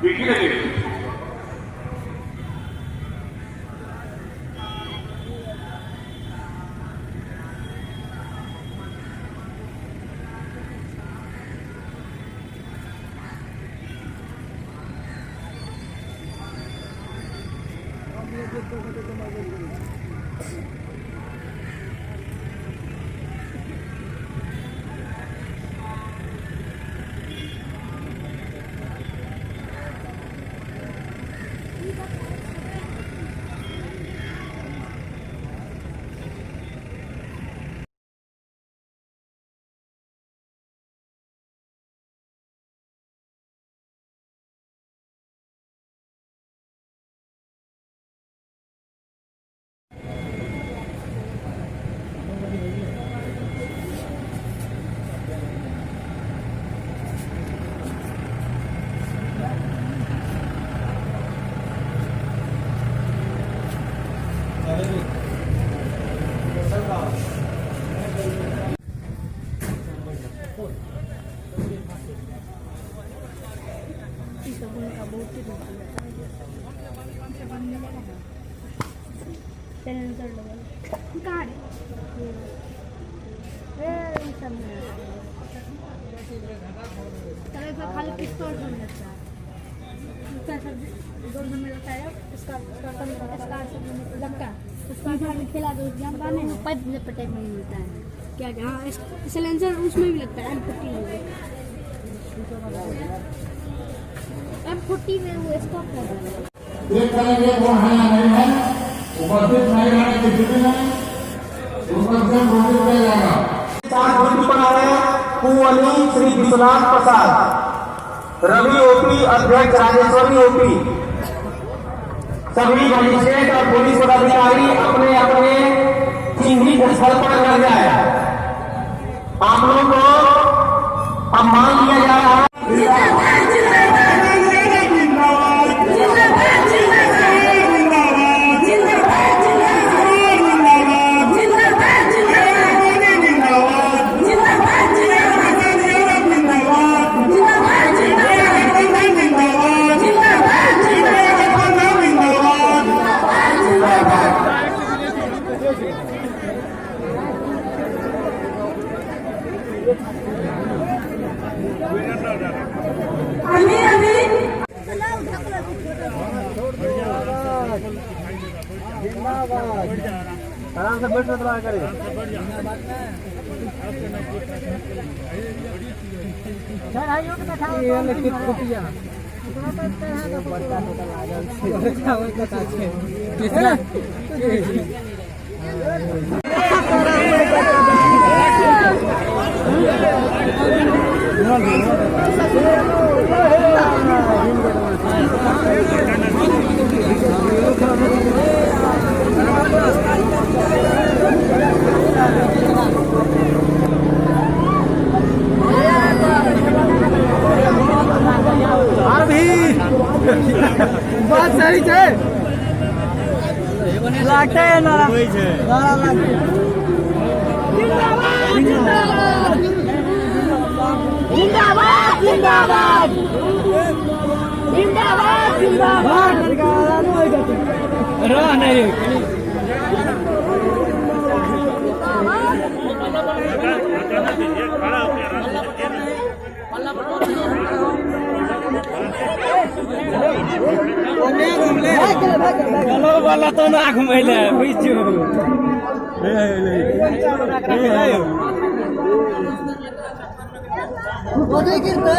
विकीला गेली. खाली पिस्तौल खिला दो पाइप पटाइप में मिलता है क्या क्या. हाँ सिलेंसर उसमें भी लगता है M40 में वो स्टॉप कर रहा है. देख करेंगे वो हल्ला नहीं है उपस्थित नहीं रहने की स्थिति में ऊपर से नोटिस दिया जाएगा. ड्यूटी पर आए कुंवली श्री विश्वनाथ प्रसाद, रवि ओपी अध्यक्ष, राजेश्वरी ओपी. सभी मजिस्ट्रेट और पुलिस पदाधिकारी अपने अपने चिन्हित स्थल पर लग जाए. आप लोगों को अब मान लिया जा रहा है. आराम से बैठ रहा करें. बात सही है लागते है नारा लागते. जिंदाबाद जिंदाबाद जिंदाबाद जिंदाबाद जिंदाबाद रहा नहीं. वाला तो ना घुमैले बुझियो बोले गिरते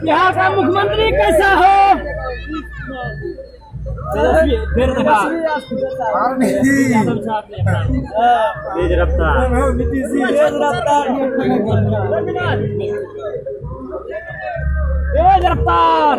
बिहार का मुख्यमंत्री कैसा हो? तेज रफ्तार तेज रफ्तार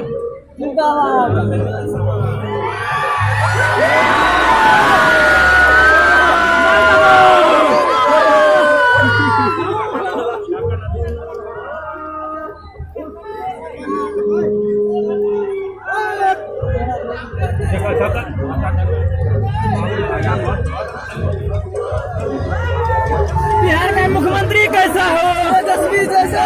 बिहार का मुख्यमंत्री कैसा हो? तेजस्वी जैसा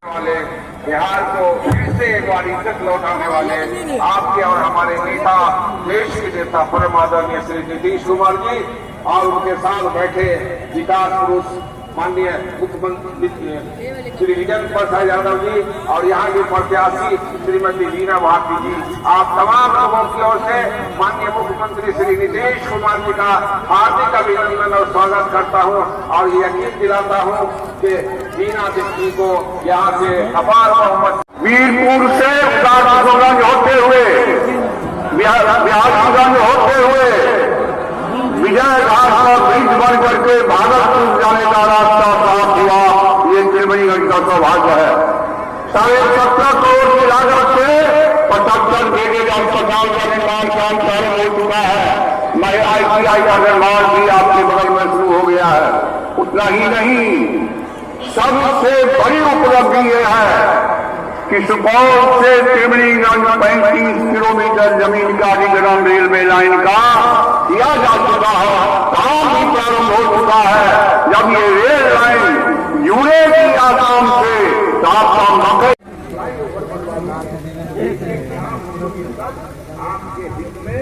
वाले बिहार को फिर से एक बार इज्जत लौटाने वाले आपके और हमारे नेता, देश के नेता परम आदरणीय श्री नीतीश कुमार जी और उनके साथ बैठे विकास पुरुष माननीय मुख्यमंत्री श्री विजय प्रसाद यादव जी और यहाँ के प्रत्याशी श्रीमती वीना भारती जी, आप तमाम लोगों की ओर से माननीय मुख्यमंत्री श्री नीतीश कुमार जी का हार्दिक अभिनंदन और स्वागत करता हूँ और ये यकीन दिलाता हूँ कि वीना जी को यहाँ से अपार बहुमत। वीरपुर से उदारगंज होते हुए बिहारगंज होते हुए विजय घाट का ब्रिज बन करके भागलपुर जाने का रास्ता प्राप्त हुआ, ये त्रिवेणीगंज का सौभाग्य है। 17.5 करोड़ की लागत से 75 बेडेड अस्पताल का निर्माण काम चालू हो चुका है। नए ICI का निर्माण भी आपके बगल में शुरू हो गया है। उतना ही नहीं, सबसे बड़ी उपलब्धि यह है कि सुपौल से त्रिवेणीगंज 35 किलोमीटर जमीन का अधिग्रहण रेलवे लाइन का किया जा चुका है, काम भी प्रारंभ हो चुका है। जब ये रेल लाइन जुड़ेगी आसाम से तो आपका मकई आपके हित में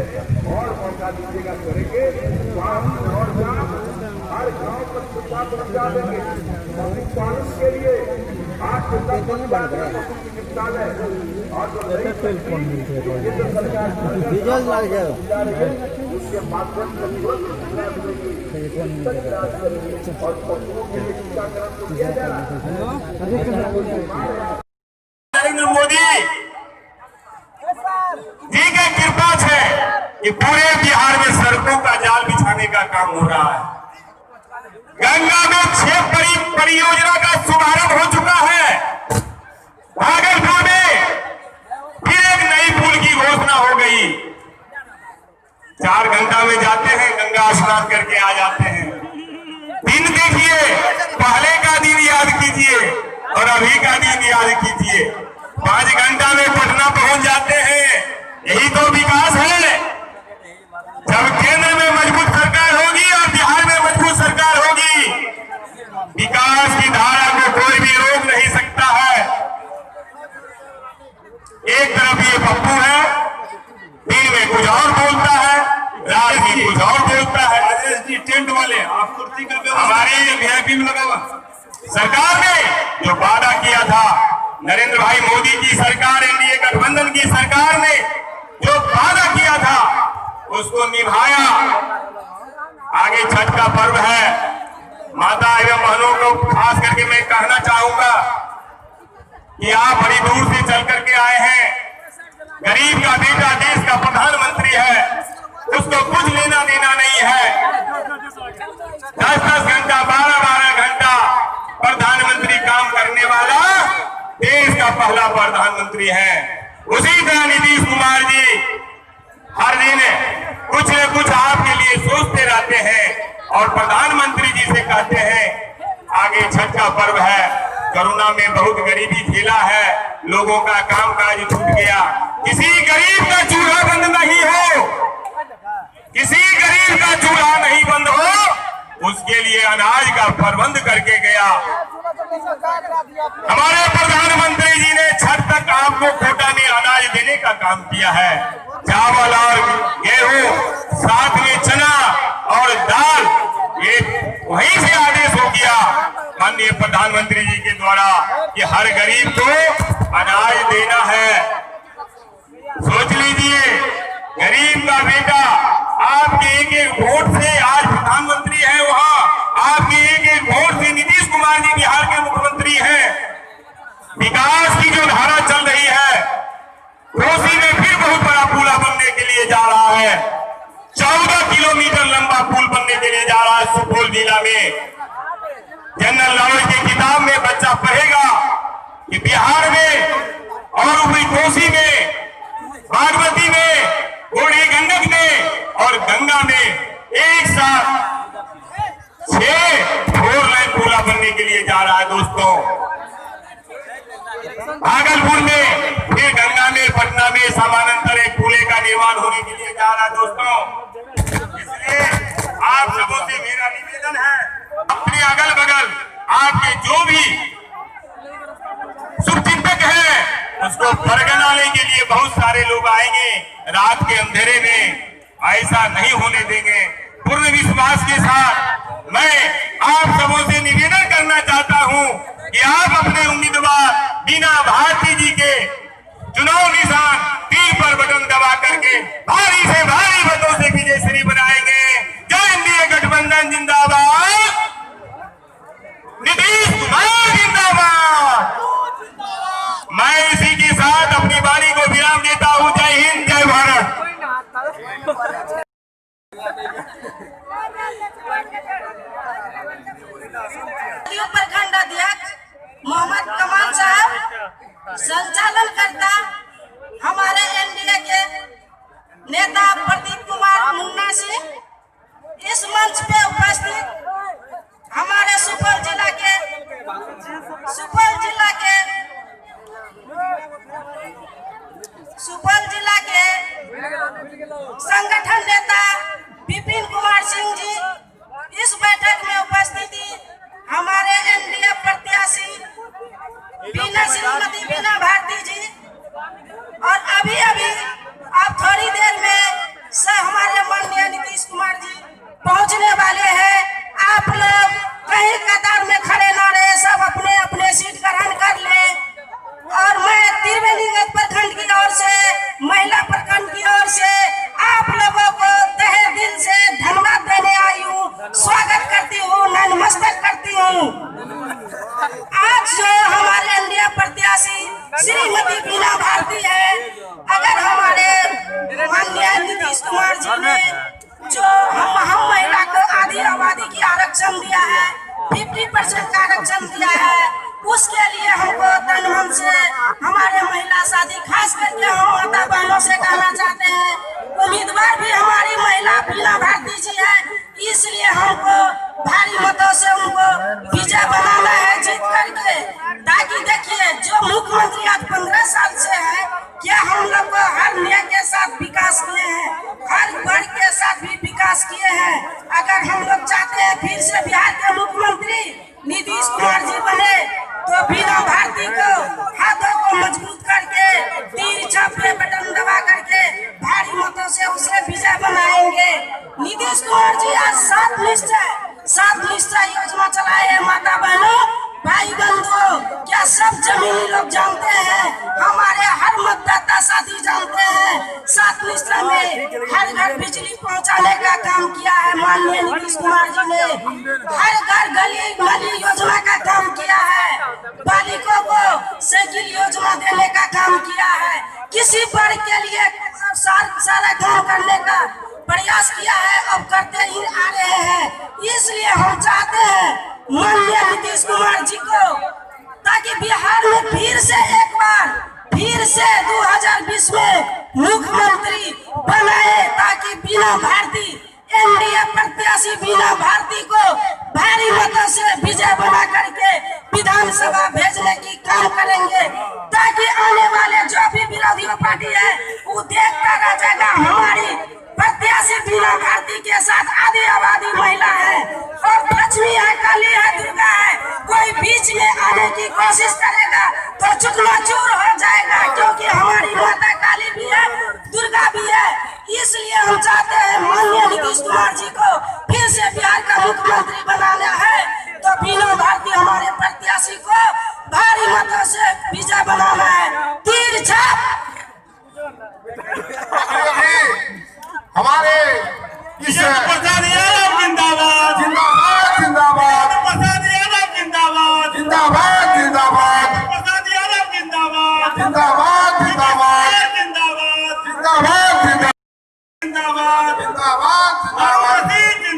और पहुंचा दीजिएगा करेंगे, हर गांव तक सुविधा पहुंचा देंगे। पालन के लिए आज डीजल लग जाए उसके माध्यम से नरेंद्र मोदी जी की कृपा से कि पूरे बिहार में सड़कों का जाल बिछाने का काम हो रहा है। गंगा में 6 परियोजना का शुभारंभ हो चुका है। भागलपुर में फिर एक नई पुल की घोषणा हो गई। 4 घंटा में जाते हैं, गंगा स्नान करके आ जाते हैं। दिन देखिए, पहले का दिन याद कीजिए और अभी का दिन याद कीजिए। 5 घंटा में पटना पहुंच जाते हैं। यही तो विकास है। जब केंद्र में मजबूत सरकार होगी और बिहार में मजबूत सरकार होगी, विकास की धारा को कोई भी रोक नहीं सकता है। एक तरफ ये पप्पू है, दिन में कुछ और बोलता है, रात में कुछ और बोलता है। टेंट वाले आप कुर्सी का हमारे VIP में लगा हुआ। सरकार ने जो वादा किया था, नरेंद्र भाई मोदी की सरकार, NDA गठबंधन की सरकार ने जो वादा किया था उसको निभाया। आगे छठ का पर्व है। माता एवं बहनों को खास करके मैं कहना चाहूंगा कि आप बड़ी दूर से चल करके आए हैं। गरीब का बेटा देश का प्रधानमंत्री है, उसको कुछ लेना देना नहीं है। 10-10 घंटा 12-12 घंटा प्रधानमंत्री काम करने वाला देश का पहला प्रधानमंत्री है। उसी तरह नीतीश कुमार जी हर दिन कुछ न कुछ आपके लिए सोचते रहते हैं और प्रधानमंत्री जी से कहते हैं आगे छठ का पर्व है। कोरोना में बहुत गरीबी झेला है, लोगों का कामकाज छूट गया। किसी गरीब का चूल्हा बंद नहीं हो, किसी गरीब का चूल्हा नहीं बंद हो, उसके लिए अनाज का प्रबंध करके गया। हमारे प्रधानमंत्री जी ने छठ तक आपको कोटा में अनाज देने का काम किया है। चावल और गेहूं, साथ में चना और दाल, ये वहीं से आदेश हो गया माननीय प्रधानमंत्री जी के द्वारा कि हर गरीब को अनाज देना है। सोच लीजिए, गरीब का बेटा आपके एक एक वोट से आज प्रधानमंत्री है, वहां आपके एक एक वोट से नीतीश कुमार जी बिहार के मुख्यमंत्री हैं। विकास की जो धारा चल रही है, कोसी में फिर बहुत बड़ा पुल बनने के लिए जा रहा है। 14 किलोमीटर लंबा पुल बनने के लिए जा रहा है सुपौल जिला में। जनरल नॉलेज की किताब में बच्चा पढ़ेगा कि बिहार में और ऊपरी कोसी में, बागमती में, बूढ़ी गंडक में और गंगा में एक साथ 6 फोर लाइन पुल बनने के लिए जा रहा है दोस्तों। भागलपुर में, फिर गंगा में, पटना में समानांतर एक पुल का निर्माण होने के लिए जा रहा है दोस्तों। इसलिए आप सबों से मेरा निवेदन है, अपने अगल बगल आपके जो भी शुभचिंतक है उसको फरगनाने के लिए बहुत सारे लोग आएंगे रात के अंधेरे में। ऐसा नहीं होने देंगे। पूर्ण विश्वास के साथ मैं आप सबों से निवेदन करना चाहता हूं कि आप अपने उम्मीदवार बीना भारती जी के चुनाव निशान तीर पर बटन दबा करके भारी से भारी मतों से विजय श्री बनाएंगे। जय एनडीए गठबंधन जिंदाबाद, नीतीश कुमार जिंदाबाद। मैं इसी के साथ अपनी वाणी को विराम देता हूं। जय हिंद, जय भारत। प्रखंड अध्यक्ष मोहम्मद कमाल साहब, संचालन करता हमारे एनडीए के नेता प्रदीप कुमार मुन्ना सिंह, इस मंच पे उपस्थित हमारे सुपौल जिला के संगठन नेता विपिन कुमार सिंह जी, इस बैठक में उपस्थिति हमारे एनडीए प्रत्याशी श्रीमती बीना भारती जी, और अभी अब थोड़ी देर में हमारे माननीय नीतीश कुमार जी पहुंचने वाले हैं। आप लोग कहीं कतार में खड़े न रहे, सब अपने अपने सीट ग्रहण कर लें। और मैं त्रिवेणीगंज प्रखंड की ओर से, महिला प्रखंड की ओर से आप लोगों को तहे दिल से धन्यवाद देने आई हूँ, स्वागत करती हूँ, नतमस्तक करती हूँ। आज जो हमारे एनडीए प्रत्याशी श्रीमती बीना भारती है, अगर हमारे माननीय नीतीश कुमार जी ने जो हम महिला को आधी आबादी की आरक्षण दिया है, 50% का आरक्षण दिया है, उसके लिए हमको तन मन से हमारे महिला साथी, खास करके हम माता बहनों से कहना चाहते हैं, उम्मीदवार भी हमारी महिला बीना भारती जी है, इसलिए हमको भारी मतों से उनको विजय बनाना है जीत करके। ताकि देखिए, जो मुख्यमंत्री आज 15 साल से है, क्या हम लोग को हर न्याय के साथ विकास किए हैं, हर वर्ग के साथ भी विकास किए हैं। अगर हम लोग चाहते हैं फिर से बिहार के मुख्यमंत्री नीतीश कुमार जी बने, तो बीना भारती को हाथों को मजबूत करके तीर छापे बटन दबा करके भारी मतों से उसे विजय बनाएंगे। नीतीश कुमार जी आज 7 निश्चय योजना चलाए हैं। माता बहनों, भाई बंधुओं, क्या सब जमीनी लोग जानते हैं, हमारे हर मतदाता साथी जानते हैं, 7 निश्चय में हर घर बिजली पहुंचाने का काम किया है माननीय नीतीश कुमार जी ने। हर घर गली गली योजना का काम किया है, बालिकों को साइकिल योजना देने का काम किया है, किसी वर्ग के लिए सारा काम करने का प्रयास किया है, अब करते ही आ रहे हैं। इसलिए हम चाहते हैं माननीय नीतीश कुमार जी को, ताकि बिहार में फिर से 2020 में मुख्यमंत्री बनाए, ताकि बीना भारती, एनडीए प्रत्याशी बीना भारती को भारी मतों से विजय बना करके विधानसभा भेजने की काम करेंगे, ताकि आने वाले जो भी विरोधी पार्टी है वो देखता रह जाएगा हमारी प्रत्याशी बीना भारती के साथ आधी आबादी महिला है और लक्ष्मी है, काली है, दुर्गा है। कोई बीच में आने की कोशिश करेगा तो चूर हो जाएगा, क्योंकि हमारी माता काली भी है, दुर्गा भी है। इसलिए हम चाहते हैं माननीय नीतीश कुमार जी को फिर से बिहार का मुख्यमंत्री बनाना है, तो बीना भारती हमारे प्रत्याशी को भारी मतों से विजय बनाना है। तीर छाप हमारे इस प्रसाद यादव जिंदाबाद, जिंदाबाद जिंदाबाद प्रसाद यादव जिंदाबाद, जिंदाबाद जिंदाबाद प्रसाद यादव जिंदाबाद, जिंदाबाद जिंदाबाद जिंदाबाद, जिंदाबाद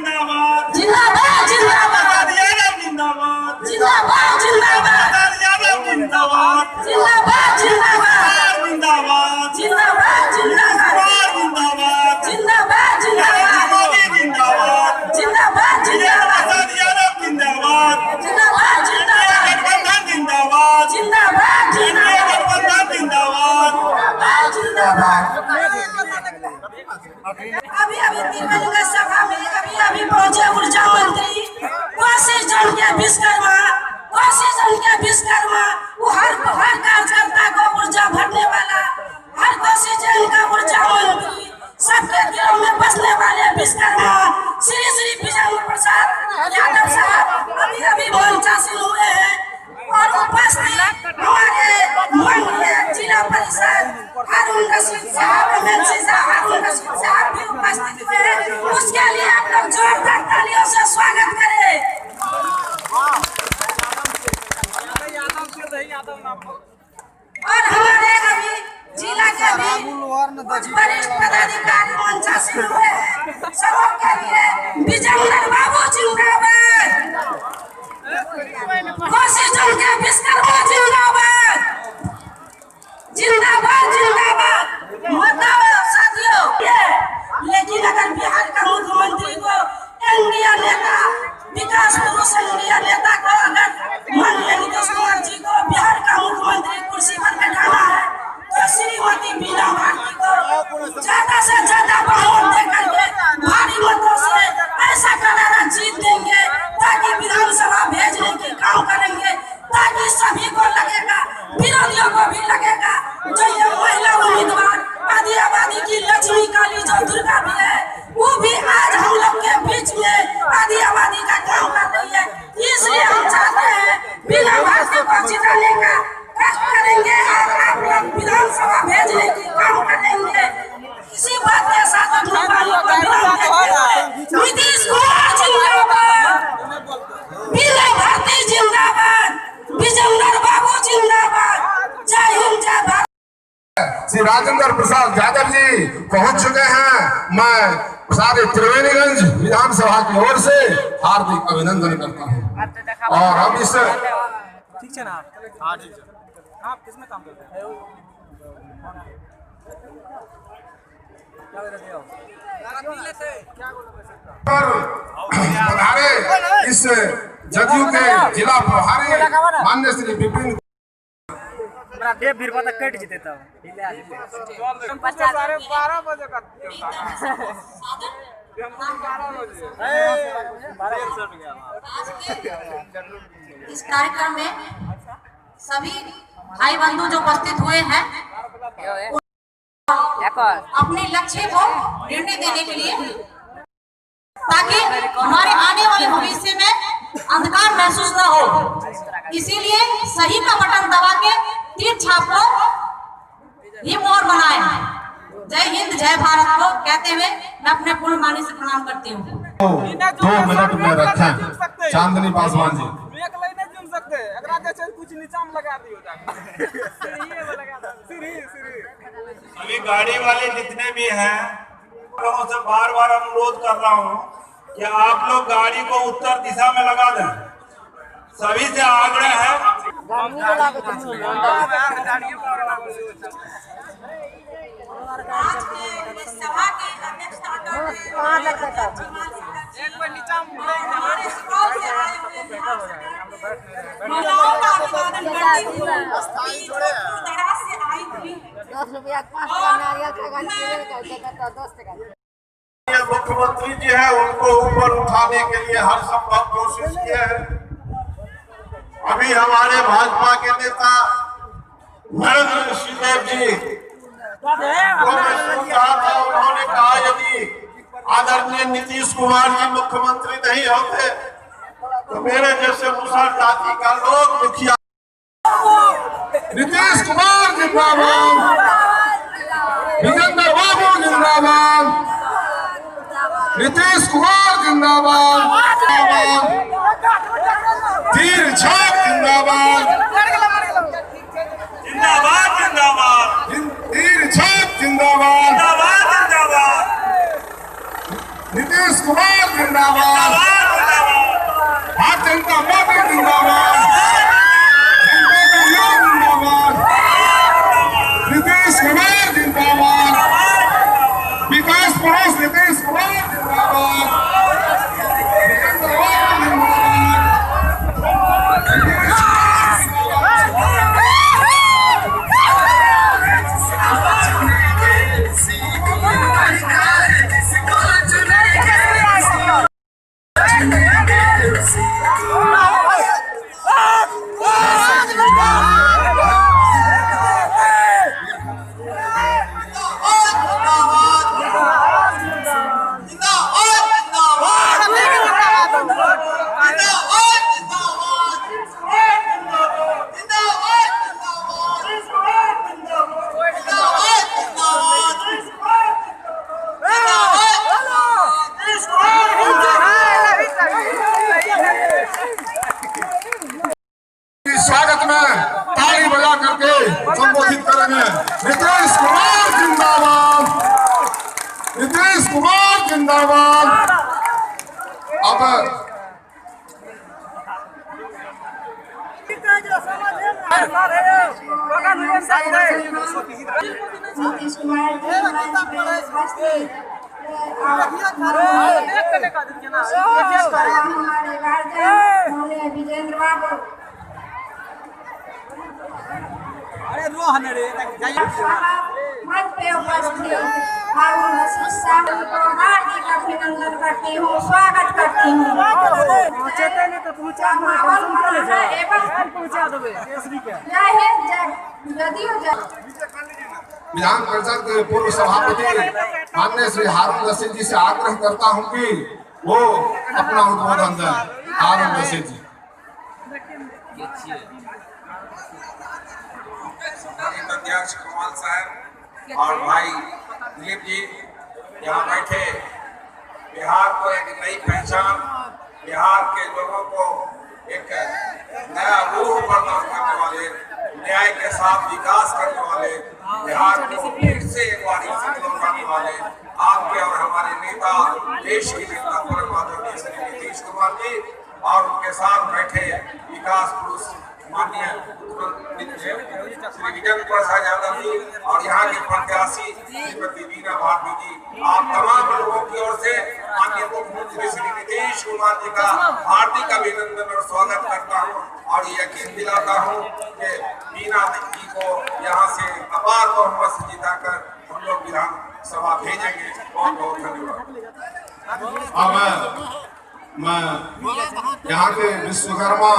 जिंदाबाद, जिंदाबाद जिंदाबाद, जिंदाबाद जिंदाबाद प्रसाद यादव जिंदाबाद, जिंदाबाद जिंदाबाद प्रसाद यादव जिंदाबाद, जिंदाबाद जिंदाबाद जिंदाबाद, जिंदाबाद जिंदाबाद, जिंदाबाद जिंदाबाद जिंदाबाद मोदी जिंदाबाद, जिंदाबाद जिंदाबाद प्रसाद यादव जिंदाबाद, जिंदाबाद जिंदाबाद गठबंधन जिंदाबाद, जिंदाबाद जिंदाबाद गठबंधन जिंदाबाद, जिंदाबाद। अभी तिरवंगा सभा में अभी पहुंचे ऊर्जा मंत्री कोसी जन के विश्वकर्मा, वो हर कार्यकर्ता को ऊर्जा भरने वाला, हर कोसी जन का ऊर्जा मंत्री, सबके दिलों में बसने वाले विश्वकर्मा श्री श्री विजेंद्र प्रसाद यादव साहब अभी मंचासीन हुए हैं और उपस्थित हमारे माननीय जिला परिषद हारून रशीद साहब, हारून रशीद साहब भी उपस्थित हुए हैं। उसके लिए आप लोग जोरदार तालियों से स्वागत करें। और हमारे अभी जिला के भी कुछ वरिष्ठ पदाधिकारी मंचासीन हुए हैं, सबों के लिए विजेंद्र बाबू जिंदाबाद, कोसी जन के विश्वकर्मा जिंदाबाद, जिंदाबाद जिंदाबाद। बताओ साथियों, लेकिन अगर बिहार का मुख्यमंत्री को एनडीए नेता, विकास पुरुष एनडीए नेता को अगर माननीय नीतीश कुमार जी को बिहार का मुख्यमंत्री कुर्सी पर बैठाना है, तो श्रीमती बीना भारती को ज्यादा से ज्यादा बहुमत देकर के भारी मतों से ऐसा करारा जीत देंगे, ताकि विधानसभा भेजने की काम करेंगे, ताकि सभी को लगेगा, विरोधियों को भी लगेगा, जो ये महिला उम्मीदवार आदि आबादी की लक्ष्मी काली जो दुर्गा भी है, वो भी आज हम लोग के बीच में आदि आबादी का काम कर रही है। इसलिए हम चाहते हैं बिना भारती को जिताने का कष्ट करेंगे और आप लोग विधानसभा भेजने की काम करेंगे। इसी बात के साथ अपनी वाणी को विराम देते हुए नीतीश कुमार जिंदाबाद, बिना भारती जिंदाबाद, विजेंद्र बाबू जिंदाबाद। जय हिंद, जय भारत। श्री राजेंद्र प्रसाद यादव जी पहुंच चुके हैं। मैं सारे त्रिवेणीगंज विधानसभा की ओर से हार्दिक अभिनंदन करता हूं। और हम इस ठीक है ना? हाँ ठीक है। आप किसमें काम करते हैं? पधारे इस जदयू के जिला प्रभारी माननीय श्री विपिन देव भीड़ पता कट जीते तब 12 बजे का इस कार्यक्रम में सभी भाई बंधु जो उपस्थित हुए हैं अपने लक्ष्य को निर्णय देने के लिए, ताकि हमारे आने वाले भविष्य में अंधकार महसूस न हो, इसीलिए सही का बटन दबा के तीर छाप को ही मोहर बनाए। जय हिंद, जय भारत को कहते हुए मैं अपने पूर्ण वाणी से प्रणाम करती हूँ। 2 मिनट में रखें चांदनी पासवान जी। कुछ नीचा में लगा दियो अभी गाड़ी वाले जितने भी हैं, लोगों से बार बार अनुरोध कर रहा हूँ कि आप लोग गाड़ी को उत्तर दिशा में लगा दें। सभी से आग्रह है। आज के इस सभा की अध्यक्षता करते हुए हमारे सुपौल से आए हुए महिलाओं का अभिवादन करती हूँ। दराज से आई हुई 10 रुपया 5 का नारियल का गाड़ी का 10 टका। मुख्यमंत्री जी है उनको ऊपर उठाने के लिए हर संभव कोशिश किए हैं। अभी हमारे भाजपा के नेता नरेंद्र सिंह जी को मैं सुन रहा था, उन्होंने कहा यदि आदरणीय नीतीश कुमार जी मुख्यमंत्री नहीं होते तो मेरे जैसे मुसहर जाति का लोग मुखिया। नीतीश कुमार जिंदाबाद, विजेंद्र बाबू जिंदाबाद, नीतीश कुमार जिंदाबाद, तीर छाप जिंदाबाद, जिंदाबाद जिंदाबाद तीर छाप जिंदाबाद, जिंदाबाद जिंदाबाद नीतीश कुमार जिंदाबाद, भारतीय जनता पार्टी जिंदाबाद, जनता का योग जिंदाबाद, नीतीश कुमार जिंदाबाद, विकास पुरुष नीतीश कुमार जिंदाबाद, विजेंद्र बाबू जिंदाबाद, स्वागत में ताली बजा करके संबोधित करेंगे। नीतीश कुमार जिंदाबाद, नीतीश कुमार जिंदाबाद। अब नीतीश कुमार हमारे गार्जियन विजेंद्र बाबू मंच पे उपस्थित हार्दिक अभिनंदन करती हूँ, स्वागत करती हूँ। जय हिंद, जदयू जय। विधान परिषद के पूर्व सभापति माननीय श्री हारून रशीद जी से आग्रह करता हूं कि वो अपना उद्बोधन दें। हारून रशीद जी। अध्यक्ष कमाल साहब और भाई दिलीप जी यहाँ बैठे, बिहार को एक नई पहचान, बिहार के लोगों को एक नया रूह प्रदान करने वाले, न्याय के साथ विकास करने वाले, बिहार को फिर से एक बार लौटाने वाले आपके और हमारे नेता, देश के नेता परम आदरणीय श्री नीतीश कुमार जी और उनके साथ बैठे विकास पुरुष माननीय श्री विजेंद्र प्रसाद यादव जी और यहाँ के प्रत्याशी श्रीमती वीना भारती जी, आप तमाम लोगों की ओर से माननीय मुख्यमंत्री श्री नीतीश कुमार जी का हार्दिक अभिनंदन और स्वागत करता हूँ और यकीन दिलाता हूँ कि वीना जी को यहाँ से अपार बहुमत से जिताकर हम लोग विधानसभा भेजेंगे। बहुत बहुत धन्यवाद। अब मैं यहाँ के विश्वकर्मा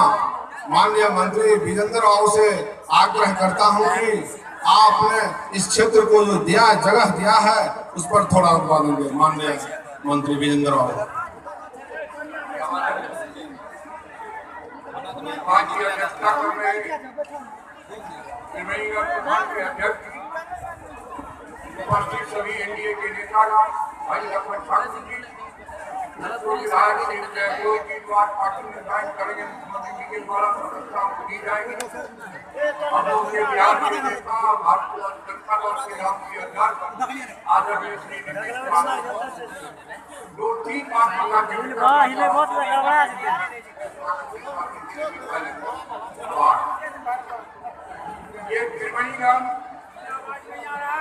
माननीय मंत्री विजेंद्र बाबू से आग्रह करता हूं कि आपने इस क्षेत्र को जो जगह दिया है उस पर थोड़ा उत्पादन दें। माननीय मंत्री विजेंद्र बाबू। उपस्थित सभी एनडीए के नेतागण, भाई लक्ष्मण ठाकुर जी, विधायक पार्टी निर्धारित करेंगे, मुख्यमंत्री जी के द्वारा प्रस्ताव की जाएगी। हम लोग के बिहार के नेता भारतीय जनता दल के राष्ट्रीय अध्यक्ष आदरणीय श्री नीतीश कुमार 2-3 ये त्रिवेणीगंज,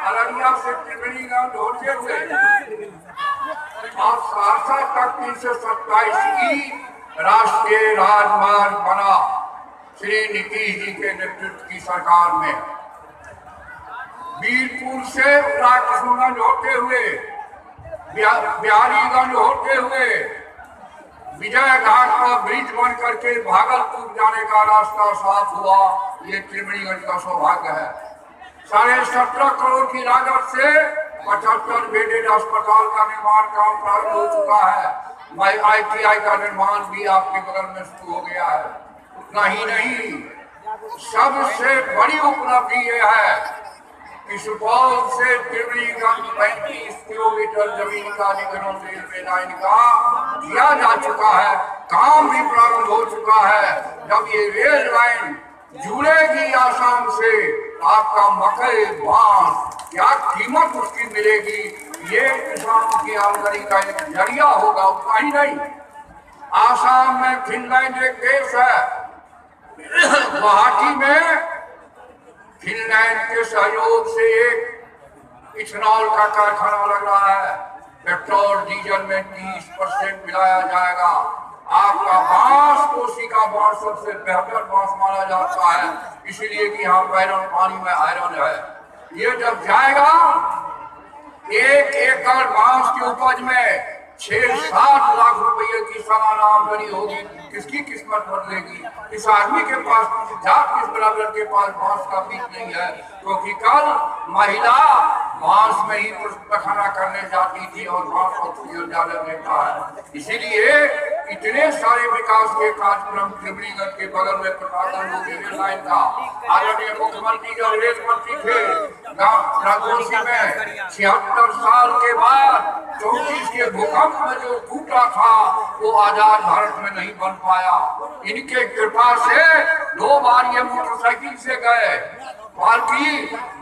अररिया से त्रिवेणीगंज होते हुए और सहरसा तक 327 राष्ट्रीय राजमार्ग बना श्री नीतीश जी के नेतृत्व की सरकार में। बीरपुर से किशनगंज होते हुए बिहारीगंज होते हुए विजय घाट का ब्रिज बन करके भागलपुर जाने का रास्ता साफ हुआ। ये त्रिवेणीगंज का सौभाग्य है। 17.5 करोड़ की लागत से 75 बेडेड अस्पताल का निर्माण काम प्रारंभ हो चुका है। ITI का निर्माण भी आपके बगल में शुरू हो गया है। उतना ही नहीं, सबसे बड़ी उपलब्धि ये है कि सुपौल से त्रिवेणीगंज 35 किलोमीटर जमीन का अधिग्रहण रेलवे लाइन का किया जा चुका है। काम भी प्रारंभ हो चुका है। जब ये रेल लाइन जुड़ेगी आसाम से, आपका मकई बांस क्या कीमत उसकी मिलेगी, ये किसानों की आमदनी का एक जरिया होगा। उतना ही नहीं, आसाम में फिनलैंड एक देश है। गुवाहाटी में फिनलैंड के सहयोग से एक इथेनॉल का कारखाना लग रहा है। पेट्रोल डीजल में 30% मिलाया जाएगा। आपका बांस, कोसी का बांस सबसे बेहतर बांस माना जाता है, इसलिए कि यहाँ आयरन, पानी में आयरन है। ये जब जाएगा, 1 एकड़ बांस की उपज में 6-7 लाख रुपए की सालाना आमदनी होगी। किसकी किस्मत बदलेगी? इस आदमी के पास, जात किस बराबर के पास बांस का बीज नहीं है, क्योंकि कल महिला बांस में ही पखाना करने जाती थी और बांस ऑक्सीजन ज्यादा देता है। इसीलिए इतने सारे विकास के कार्यक्रम त्रिवेणीगंज के बगल में प्रशासन हो रेल लाइन का। आदरणीय मुख्यमंत्री जब रेल मंत्री थे राजकोसी में, 76 साल के बाद 34 के भूकंप में जो टूटा था वो आजाद भारत में नहीं बन पाया। इनके कृपा से 2 बार ये मोटरसाइकिल से गए, पालकी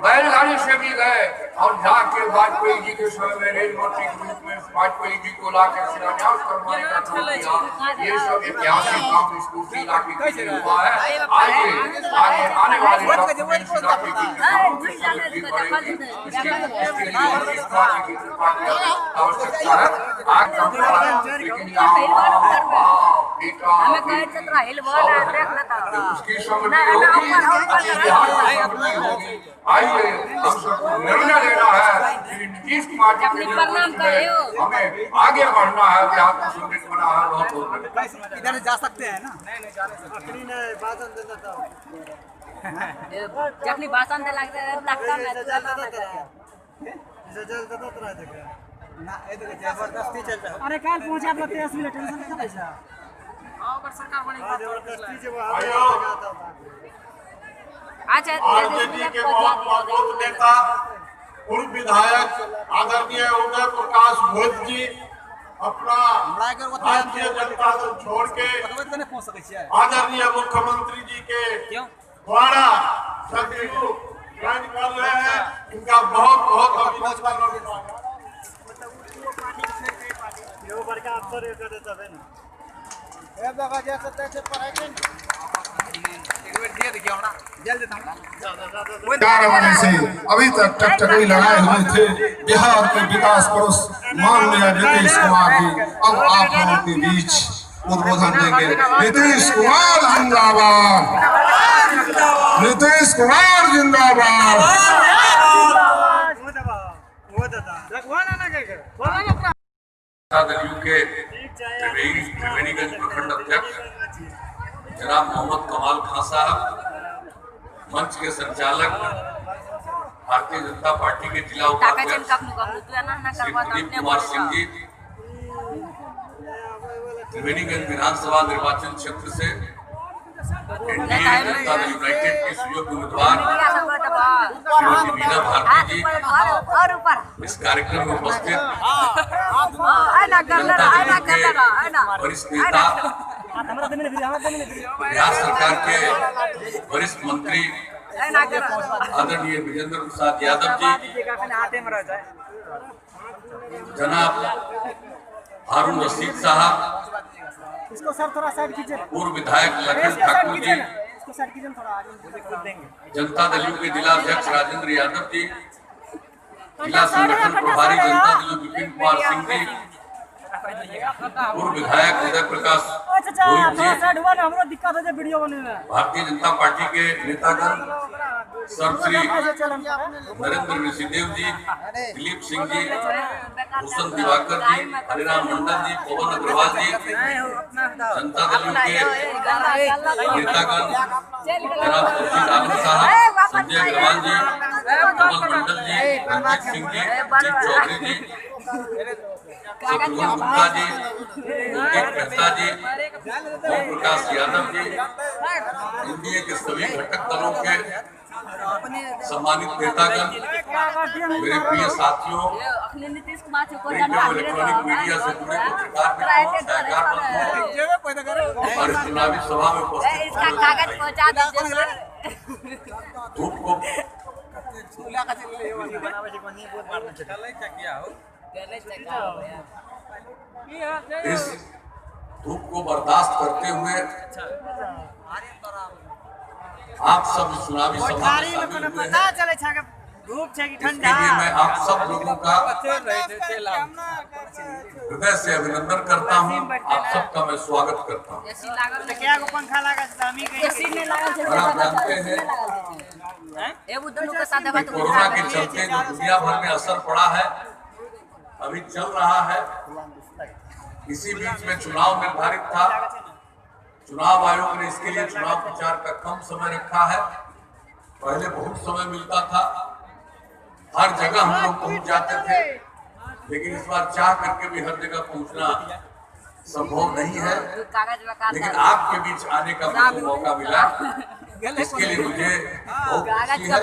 बैलगाड़ी से भी गए, और जाके वाजपेयी जी के समय में रेल मंत्री के रूप में वाजपेयी जी को लाकर शिलान्यास करवाने का काम किया। ये सब ऐतिहासिक काम इस कोसी इलाके के लिए हुआ है। आगे आने वाले वक्त में इस इलाके की समृद्धि बढ़ेगी। इसके लिए इस राज्य की कृपा की आवश्यकता है। लेकिन उसकी समृद्धि होगी। आइए, हम सबको निर्णय लेना है कि नीतीश कुमार जी के नेतृत्व में हमें आगे बढ़ना है। बिहार को समृद्ध बना है। बहुत इधर जा सकते हैं ना? जखनी भाषण दे लगते हैं तख्ता में ना, ये देखो जबरदस्ती चल रहा है। अरे कल पहुंचे आप लोग 23 मिनट, टेंशन नहीं कैसा? हां, पर सरकार बनेगी जबरदस्ती से आरजेडी के मौजूद नेता पूर्व विधायक आदरणीय उदय प्रकाश भोज जी अपना भारतीय जनता दल छोड़ के आदरणीय मुख्यमंत्री जी के द्वारा सदस्यों ज्वाइन कर रहे हैं। इनका बहुत बहुत अभिनंदन। से अभी तक टकटकी लगाए हुए थे बिहार के विकास पुरुष माननीय नीतीश कुमार जी, अब आप लोगों के बीच उद्बोधन देंगे। नीतीश कुमार जिंदाबाद, नीतीश कुमार जिंदाबाद। त्रिवेणीगंज प्रखंड अध्यक्ष जनाब मोहम्मद कमाल खान साहब, मंच के संचालक भारतीय जनता पार्टी के जिला उपाध्यक्ष श्री प्रदीप कुमार सिंह जी, त्रिवेणीगंज विधानसभा निर्वाचन क्षेत्र से एनडीए जनता दल यूनाइटेड के सुयोग्य उम्मीदवार श्रीमती मीना भारती जी इस कार्यक्रम में उपस्थित वरिष्ठ नेता, बिहार सरकार के वरिष्ठ मंत्री आदरणीय विजेंद्र प्रसाद यादव जी, जनाब हारून रशीद साहब, पूर्व विधायक लखन ठाकुर जी, जनता दल यू के जिला अध्यक्ष राजेंद्र यादव जी, जिला संगठन प्रभारी जनता दल विपिन कुमार सिंह जी, पूर्व विधायक उदय प्रकाश भारतीय जनता पार्टी के नेतागण सर श्री नरेंद्र ऋषिदेव जी, दिलीप सिंह जी, भूषण दिवाकर जी, हरिराम मंडल जी, पवन अग्रवाल जी, जनता दल के नेतागण जनाब सुशील आलम साहब, संजय अग्रवाल जी, कमल मंडल जी, रंजीत सिंह जी, दीप चौधरी जी, शत्रुघ्न गुप्ता जी, मुकेश मेहता जी, ओम प्रकाश यादव जी, एनडीए के सभी घटक दलों के सम्मानित नेतागण, मेरे प्रिय साथियों, इलेक्ट्रॉनिक मीडिया से जुड़े पत्रकार और इस चुनावी सभा में उपस्थित धूप को इस धूप को बर्दाश्त करते हुए आप सब चुनावी सभा में शामिल हुए हैं। इसके लिए मैं आप सब लोगों का हृदय से अभिनंदन करता हूं। आप सबका मैं स्वागत करता हूं। और आप जानते हैं कोरोना के चलते जो दुनिया भर में असर पड़ा है, अभी चल रहा है। इसी बीच में चुनाव निर्धारित था। चुनाव आयोग ने इसके लिए चुनाव प्रचार का कम समय रखा है। पहले बहुत समय मिलता था, हर जगह हम लोग पहुंच जाते थे, लेकिन इस बार चाह करके भी हर जगह पहुंचना संभव नहीं है। लेकिन आपके बीच आने का मुझे मौका मिला, इसके लिए मुझे बहुत खुशी है।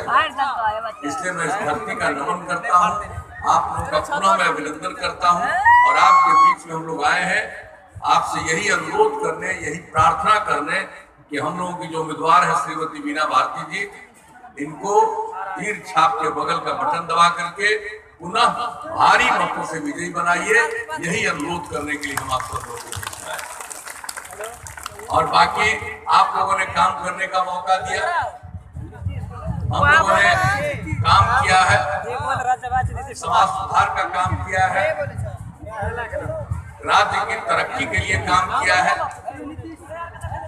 इसलिए मैं इस धरती का नमन करता हूँ, आप लोगों का पुनः मैं अभिनंदन करता हूँ। और आपके बीच में हम लोग आए हैं आपसे यही अनुरोध करने, यही प्रार्थना करने कि हम लोगों की जो उम्मीदवार है श्रीमती मीना भारती जी, इनको तीर छाप के बगल का बटन दबा करके पुनः भारी मतों से विजयी बनाइए। यही अनुरोध करने के लिए हम आप सब लोगों को बीच में आए। और बाकी आप लोगों ने काम करने का मौका दिया, हम लोगों ने काम किया है, समाज सुधार का काम किया है, राज्य की तरक्की के लिए काम किया है।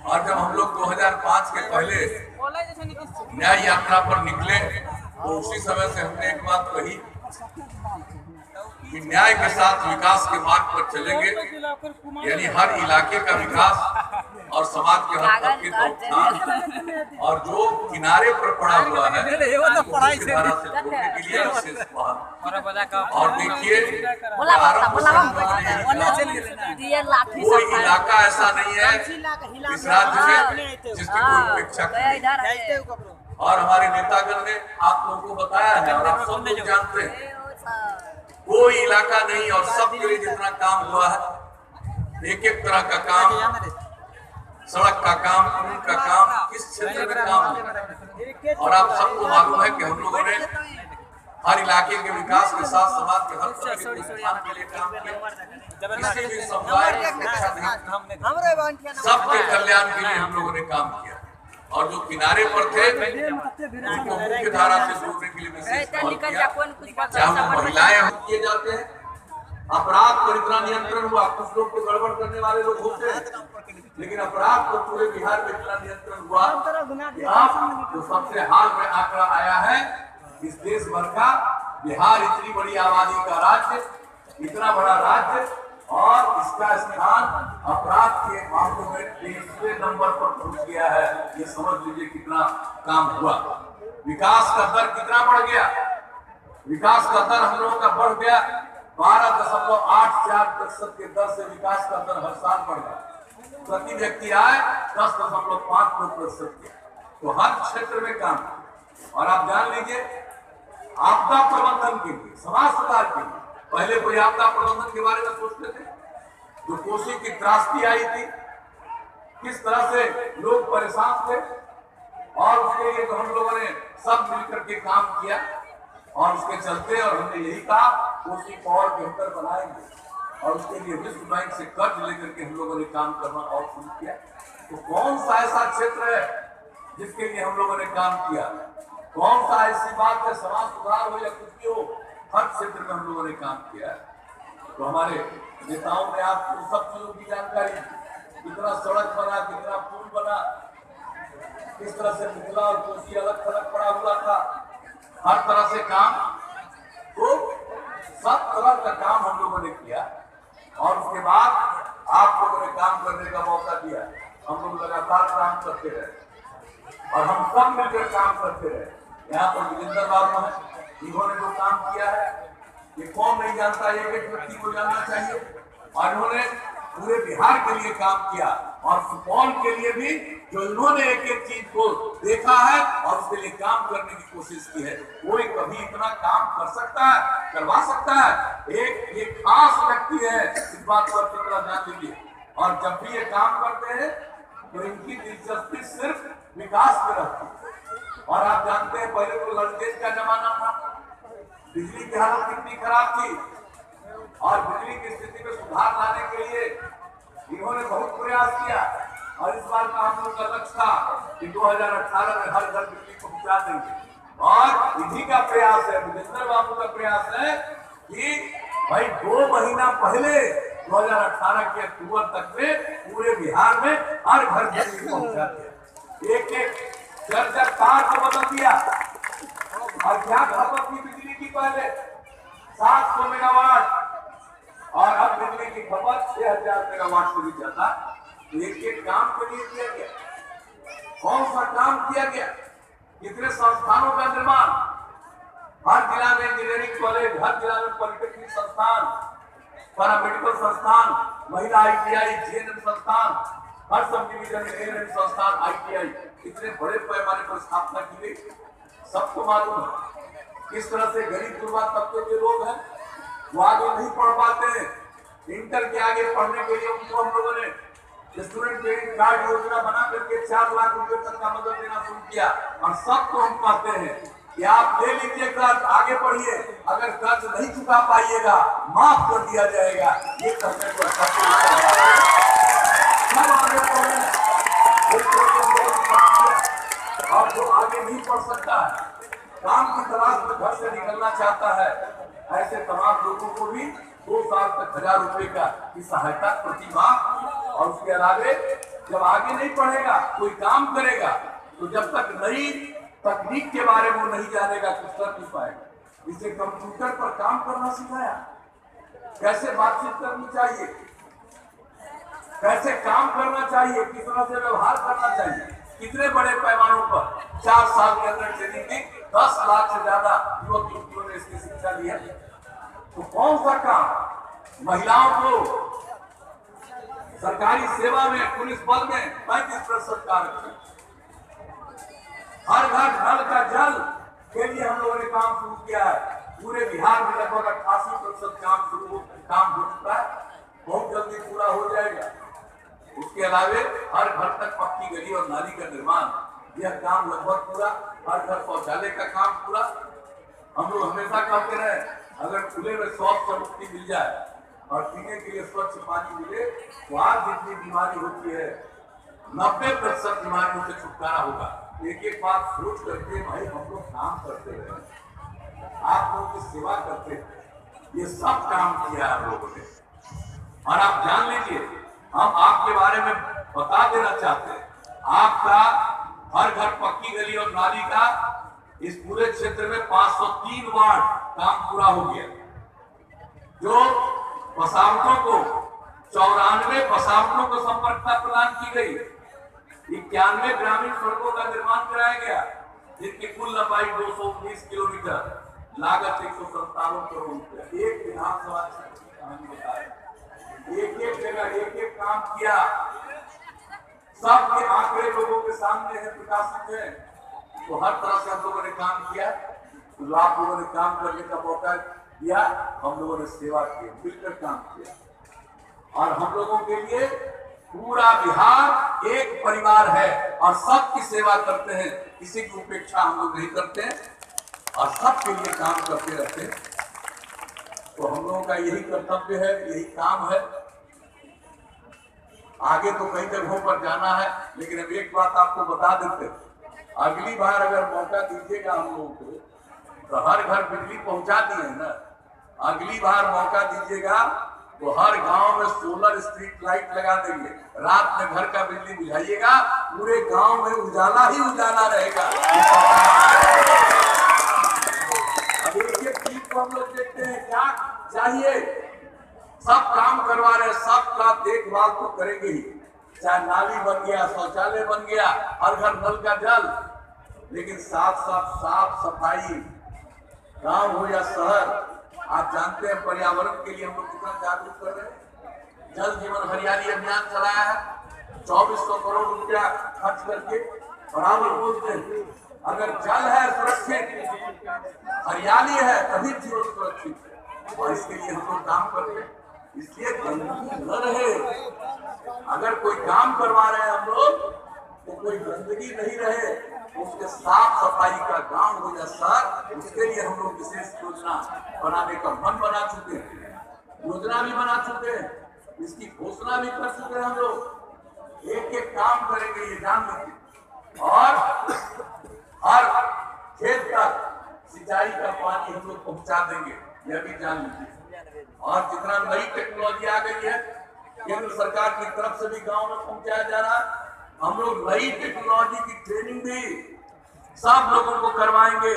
और जब हम लोग 2005 के पहले न्याय यात्रा पर निकले तो उसी समय से हमने एक बात कही कि न्याय के साथ विकास के मार्ग पर चलेंगे, यानी हर इलाके का विकास और समाज के हर तबके का उत्थान। और जो किनारे पर पड़ा हुआ है से जोड़ने के लिए विशेष पहल। और देखिए कोई इलाका ऐसा नहीं है इस राज्य में जिसकी कोई उपेक्षा की। और हमारे नेतागण ने आप लोगों को बताया है और आप सब लोग जानते हैं, कोई इलाका नहीं और सबके लिए जितना काम हुआ है, एक एक तरह का काम, सड़क का काम, पुल का काम, किस क्षेत्र में काम हुआ। और आप सबको मालूम है कि हम लोगों ने हर इलाके के विकास के साथ समाज के हर तरह के उत्थान के लिए काम किया। किसी भी समुदाय की उपेक्षा नहीं, सबके कल्याण के लिए हम लोगों ने काम किया। और जो किनारे पर थे उनको मुख्य धारा से जोड़ने के लिए विशेष पहल किया। जहाँ महिलाएं किए जाते हैं, अपराध पर इतना नियंत्रण हुआ। कुछ लोग तो गड़बड़ करने वाले लोग होते हैं, लेकिन अपराध पर पूरे बिहार में इतना नियंत्रण हुआ। जो सबसे हाल में आंकड़ा आया है इस देश भर का, बिहार इतनी बड़ी आबादी का राज्य, इतना बड़ा राज्य, और इसका स्थान अपराध के मामलों में 23वें नंबर पर पहुंच गया है। ये समझ लीजिए कितना काम हुआ। विकास का दर कितना बढ़ गया, विकास का दर हम लोगों का बढ़ गया 12.84% के दर से विकास का दर हर साल बढ़ गया। प्रति व्यक्ति आय 10.52% किया। तो हर क्षेत्र में काम। और आप जान लीजिए, आपदा प्रबंधन के लिए, समाज सुधार के लिए, पहले कोई आपदा प्रबंधन के बारे में सोचते थे? जो कोसी की त्रासदी आई थी, किस तरह से लोग परेशान थे, और उसके लिए तो हम लोगों ने सब मिलकर के काम किया। और उसके चलते, और हमने यही कहा कोसी को और बेहतर बनाएंगे, और उसके लिए विश्व बैंक से कर्ज लेकर के हम लोगों ने काम करना और शुरू किया। तो कौन सा ऐसा क्षेत्र है जिसके लिए हम लोगों ने काम किया? कौन सा ऐसी बात है, समाज सुधार हो या कुछ भी हो, हर क्षेत्र में हम लोगों ने काम किया। तो हमारे नेताओं ने आपको सब चीजों की जानकारी, कितना सड़क बना, कितना पुल बना, किस तरह से निकला और कोसी अलग थलग पड़ा हुआ था, हर तरह से काम, तो सब तरह का काम हम लोगों ने किया। और उसके बाद आप लोगों ने काम करने का मौका दिया। हम लोग लगातार काम करते रहे और हम सब मिलकर काम करते रहे। यहाँ पर विजेंद्र बाबू है, इन्होंने जो काम किया है ये कौन नहीं जानता, एक एक व्यक्ति को जानना चाहिए। और इन्होंने पूरे बिहार के लिए काम किया और सुपौल के लिए भी जो इन्होंने एक एक चीज को देखा है और उसके लिए काम करने की कोशिश की है, कोई कभी इतना काम कर सकता है, करवा सकता है? एक खास व्यक्ति है, इस बात को अच्छी तरह जान लीजिए। और जब भी ये काम करते हैं तो इनकी दिलचस्पी सिर्फ विकास में रहती है। और आप जानते हैं पहले तो लड़केज का जमाना था, बिजली की हालत कितनी खराब थी और बिजली की स्थिति में सुधार लाने के लिए इन्होंने बहुत प्रयास किया। और इस बार का हम लोग का लक्ष्य था कि 2018 में हर घर बिजली पहुंचा देंगे। और इन्हीं का प्रयास है, विजेंद्र बाबू का प्रयास है कि भाई 2 महीना पहले 2018 के अक्टूबर तक में पूरे बिहार में हर घर बिजली पहुंचा दिया। एक जर्जर तार को बदल दिया। और क्या खपत की बिजली की पहले 700 मेगावाट और अब बिजली की खपत 6000 मेगावाट से भी ज्यादा। एक काम के लिए किया गया, कौन सा काम किया गया? कितने संस्थानों का निर्माण, हर जिला में इंजीनियरिंग कॉलेज, हर जिला में पॉलिटेक्निक संस्थान, पैरामेडिकल संस्थान, महिला ITI, GNM संस्थान, हर सब डिवीजन में ANM संस्थान, ITI, इतने बड़े पैमाने पर स्थापना की गई। सबको मालूम है किस तरह से गरीब गुरबा तबके के लोग हैं, वो आगे नहीं पढ़ पाते हैं। इंटर के आगे पढ़ने के लिए उनको हम लोगों ने स्टूडेंट क्रेडिट कार्ड योजना बना करके 4 लाख रुपए तक का मदद देना शुरू किया। और सबको हम कहते हैं कि आप ले लीजिए कर्ज, आगे बढ़िए, अगर कर्ज नहीं चुका पाइएगा माफ कर दिया जाएगा। ये कहने को और जो आगे नहीं पढ़ सकता है, काम की तलाश में घर से निकलना चाहता है, ऐसे तमाम लोगों को भी 2 साल तक 1000 रुपए की सहायता प्रति माह। और उसके अलावे जब आगे नहीं पढ़ेगा, कोई काम करेगा, तो जब तक नई तकनीक के बारे में नहीं जानेगा कुछ कर नहीं पाएगा। इसे कंप्यूटर पर काम करना सिखाया, कैसे बातचीत करनी चाहिए, कैसे काम करना चाहिए, किस तरह से व्यवहार करना चाहिए, कितने बड़े पैमानों पर 4 साल के अंदर ट्रेनिंग दी। 10 लाख से ज्यादा युवक युवतियों ने इसकी शिक्षा ली है। तो कौन सा काम? महिलाओं को सरकारी सेवा में, पुलिस बल में 35% आरक्षण, हर घर नल का जल के लिए हम लोगों ने काम शुरू किया है। पूरे बिहार में लगभग 88% काम हो चुका है, बहुत जल्दी पूरा हो जाएगा। उसके अलावे हर घर तक पक्की गली और नाली का निर्माण, यह काम लगभग पूरा। हर घर शौचालय का काम पूरा। हम लोग हमेशा कहते रहे अगर खुले में शौच से मुक्ति मिल जाए और पीने के लिए स्वच्छ पानी मिले तो आज जितनी बीमारी होती है 90% बीमारियों से छुटकारा होगा। एक बात सोच करके भाई हम लोग काम करते रहे, आप लोगों की सेवा करते हैं, ये सब काम किया हम लोगों ने। और आप जान लीजिए, हम आपके बारे में बता देना चाहते हैं, आपका हर घर पक्की गली और नाली का इस पूरे क्षेत्र में 503 वार्ड काम पूरा हो गया। जो बसावटों को 94 बसावटों को संपर्कता प्रदान की गई, 91 ग्रामीण सड़कों का निर्माण कराया गया जिनकी कुल लंबाई 219 किलोमीटर, लागत 157 करोड़ रुपए। एक विधानसभा क्षेत्र की कहानी बताया, एक जगह एक काम किया, सबके आंकड़े लोगों के सामने है, प्रकाशित है। तो हर तरह से हम लोगों ने काम किया। तो आप लोगों ने काम करने का मौका दिया, हम लोगों ने सेवा की, मिलकर काम किया। और हम लोगों के लिए पूरा बिहार एक परिवार है और सबकी सेवा करते हैं, किसी की उपेक्षा हम लोग नहीं करते हैं और सबके लिए काम करते रहते हैं। तो हम लोगों का यही कर्तव्य है, यही काम है। आगे तो कई जगहों पर जाना है, लेकिन अब एक बात आपको बता देते, अगली बार अगर मौका दीजिएगा हम लोगों को, तो हर घर बिजली पहुंचा दिए ना, अगली बार मौका दीजिएगा तो हर गांव में सोलर स्ट्रीट लाइट लगा देंगे, रात में घर का बिजली बुझाइएगा, पूरे गांव में उजाला ही उजाला रहेगा। अब एक चीज को हम लोग देखते हैं, क्या चाहिए, सब काम करवा रहे, सबका देखभाल तो करेंगे ही, चाहे नाली बन गया, शौचालय बन गया, हर घर नल का जल, लेकिन साथ साथ साफ सफाई, गांव हो या शहर, आप जानते हैं पर्यावरण के लिए हम लोग कितना जागरूक कर रहे हैं। जल जीवन हरियाली अभियान चलाया है, 2400 करोड़ रुपया खर्च करके, और आप लोग बोलते हैं अगर जल है सुरक्षित, हरियाली है तभी जीवन सुरक्षित है, और इसके लिए हम लोग काम करते हैं। इसलिए गंदगी न रहे, अगर कोई काम करवा रहे हैं हम लोग तो कोई गंदगी नहीं रहे, उसके साफ सफाई का गांव हो या शहर, उसके लिए हम लोग विशेष योजना बनाने का मन बना चुके हैं, योजना भी बना चुके हैं, इसकी घोषणा भी कर चुके हैं हम लोग। एक एक काम करेंगे, ये जान लीजिए, और हर खेत तक सिंचाई का पानी हम लोग पहुंचा देंगे, यह भी जान लीजिए। और जितना नई टेक्नोलॉजी आ गई है, केंद्र सरकार की तरफ से भी गांव में पहुंचाया जा रहा है, हम लोग नई टेक्नोलॉजी की ट्रेनिंग भी सब लोगों को करवाएंगे।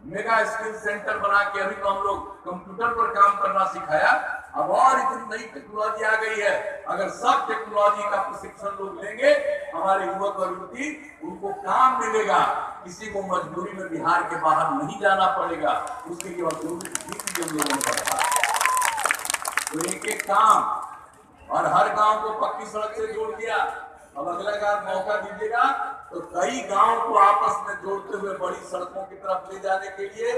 मेगा स्किल सेंटर बना के अभी तो हम लोग कंप्यूटर पर काम करना सिखाया, अब और इतनी नई टेक्नोलॉजी आ गई है, अगर सब टेक्नोलॉजी का प्रशिक्षण लोग लेंगे, हमारे युवक और युवती, उनको काम मिलेगा, किसी को मजबूरी में बिहार के बाहर नहीं जाना पड़ेगा, उसके लिए औद्योगिक हम लोगों ने बढ़ा। तो एक एक काम, और हर गांव को पक्की सड़क से जोड़ दिया। अब अगला बार मौका दीजिएगा तो कई गांव को आपस में जोड़ते हुए बड़ी सड़कों की तरफ ले जाने के लिए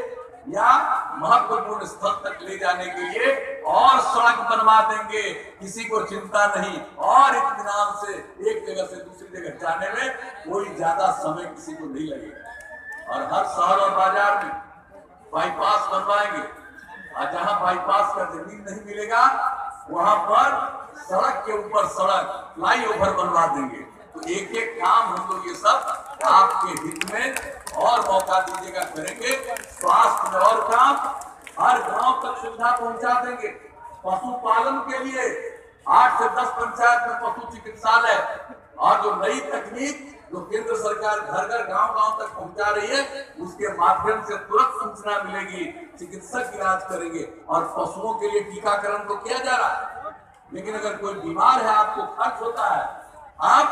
या महत्वपूर्ण स्थल तक ले जाने के लिए और सड़क बनवा देंगे, किसी को चिंता नहीं, और इत्मीनान से एक जगह से दूसरी जगह जाने में कोई ज्यादा समय किसी को नहीं लगेगा। और हर शहर और बाजार में बाईपास बनवाएंगे, और जहां बाईपास का जमीन नहीं मिलेगा वहां पर सड़क के ऊपर सड़क, फ्लाईओवर बनवा देंगे। तो एक एक काम हम लोग ये सब आपके हित में, और मौका दीजिएगा करेंगे। स्वास्थ्य में और काम, हर गांव तक सुविधा पहुंचा देंगे। पशुपालन के लिए 8 से 10 पंचायत में पशु चिकित्सालय, और जो नई तकनीक जो केंद्र सरकार घर घर गांव गांव तक पहुंचा रही है, उसके माध्यम से तुरंत सूचना मिलेगी, चिकित्सक इलाज करेंगे। और पशुओं के लिए टीकाकरण तो किया जा रहा है, लेकिन अगर कोई बीमार है, आपको खर्च होता है, आप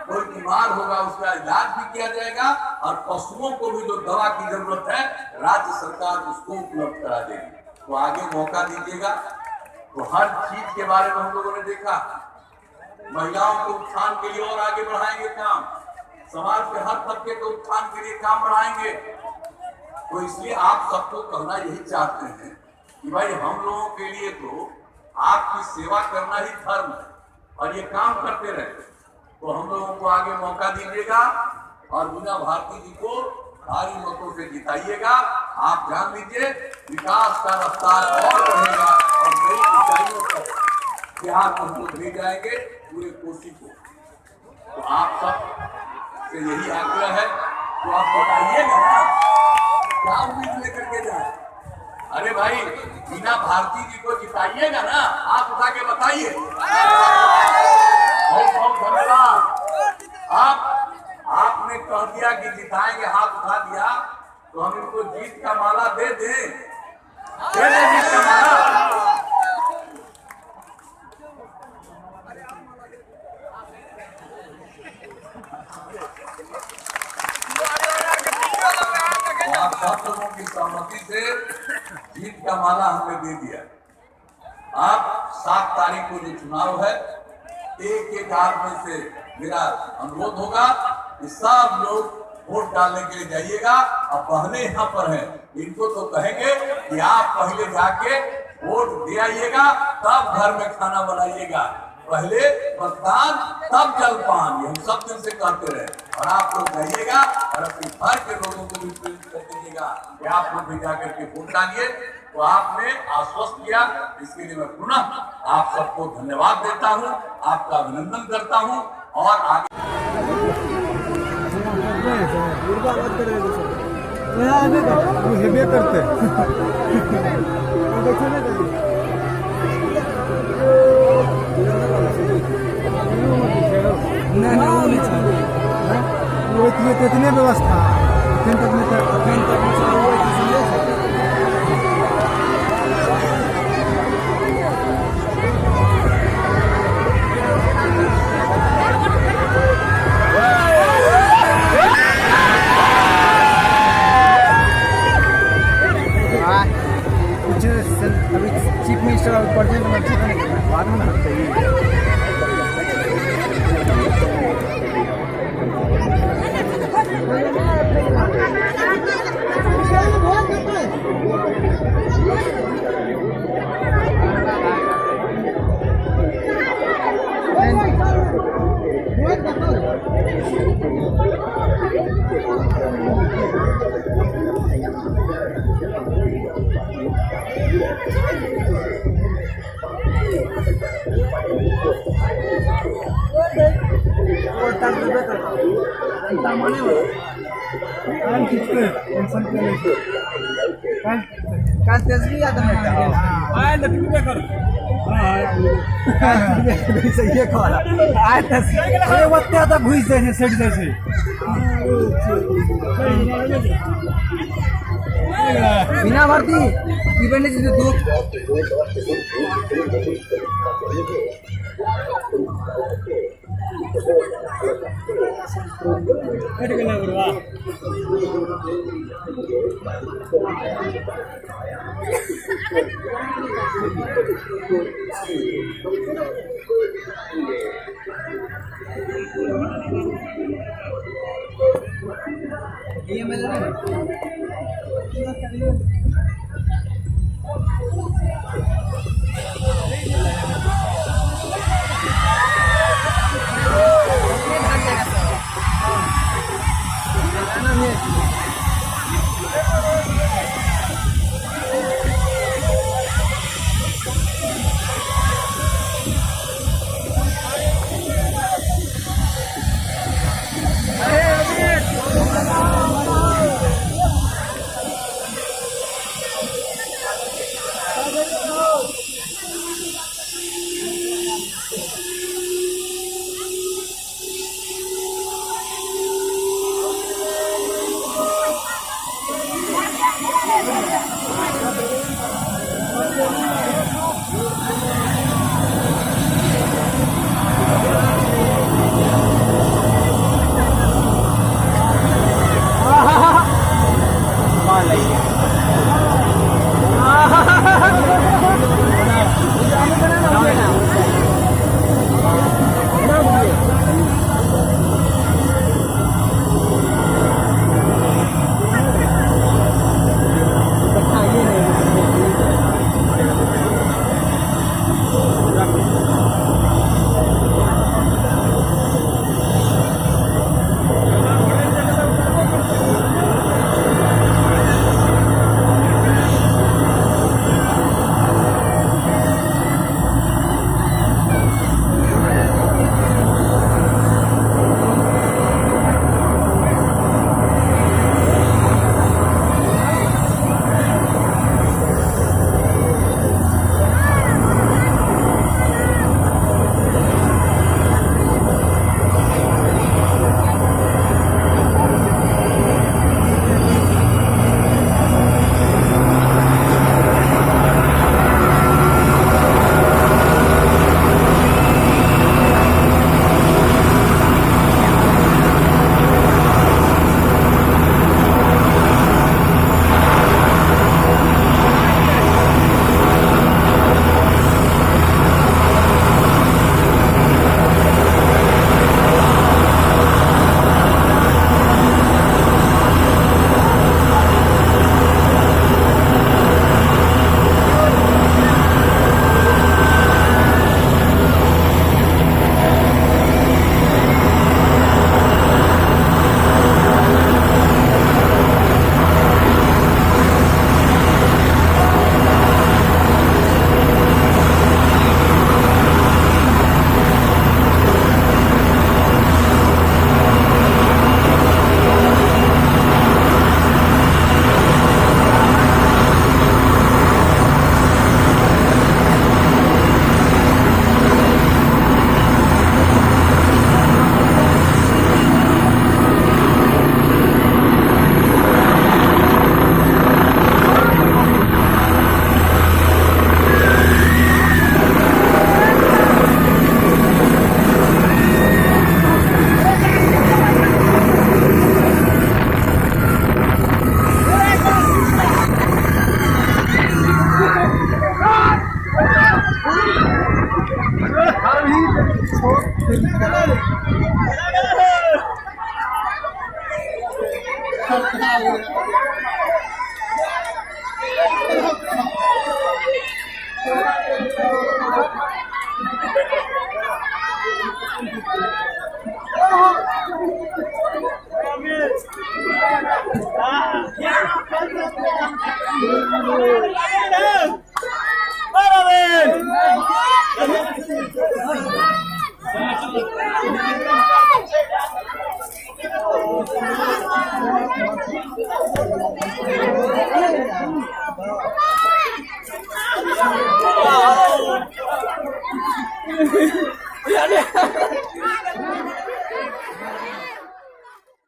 कोई बीमार होगा उसका इलाज भी किया जाएगा, और पशुओं को भी जो दवा की जरूरत है राज्य सरकार उसको उपलब्ध करा देगी। तो आगे मौका दीजिएगा। तो हर चीज के बारे में हम लोगों ने देखा, महिलाओं के उत्थान के लिए और आगे बढ़ाएंगे काम, समाज के हर तबके के उत्थान के लिए काम बढ़ाएंगे। तो इसलिए आप सबको कहना यही चाहते हैं कि भाई हम लोगों के लिए तो आपकी सेवा करना ही धर्म है, और ये काम करते रहे। तो हम लोगों को आगे मौका दीजिएगा, और मीना भारती जी को भारी मतों से जिताइएगा। आप जान लीजिए विकास का रफ्तार और बढ़ेगा, और नई ऊंचाइयों पर बिहार को हम लोग ले जाएंगे, पूरे कोसी को। तो आप सब से यही आग्रह है, तो आप बताइएगा ना, क्या उम्मीद लेकर के जाए। अरे भाई, मीना भारती जी को जिताइएगा ना, आप उठा के बताइए। बहुत बहुत धन्यवाद। आपने कह दिया कि जिताएंगे, हाथ उठा दिया, तो हम इनको जीत का माला दे दें, जीत का माला। आप सब लोगों की सहमति से जीत का माला हमने दे दिया। आप 7 तारीख को जो चुनाव है, एक एक आदमी से मेरा अनुरोध होगा कि सब लोग वोट डालने के लिए जाइएगा। अब बहने यहाँ पर हैं, इनको तो कहेंगे कि आप पहले जाके वोट दे आइएगा, तब घर में खाना बनाइएगा, पहले मतदान तब जलपान, ये हम सब दिन से कहते रहे। और आप लोग जाइएगा और अपने घर के लोगों को भी प्रेरित कर दीजिएगा कि आप लोग भी जाकर के वोट डालिए। तो आपने आश्वस्त किया, इसके लिए मैं पुनः आप सबको धन्यवाद देता हूँ, आपका अभिनंदन करता हूँ। और आगे करते ये तो इतने व्यवस्था अखन तक में अभी चीफ मिनिस्टर और प्रेसिडेंट बाद में काल तेजवी आता नाही आता घुस जायचे सेट जायचे बिना भरती इवेंट दूध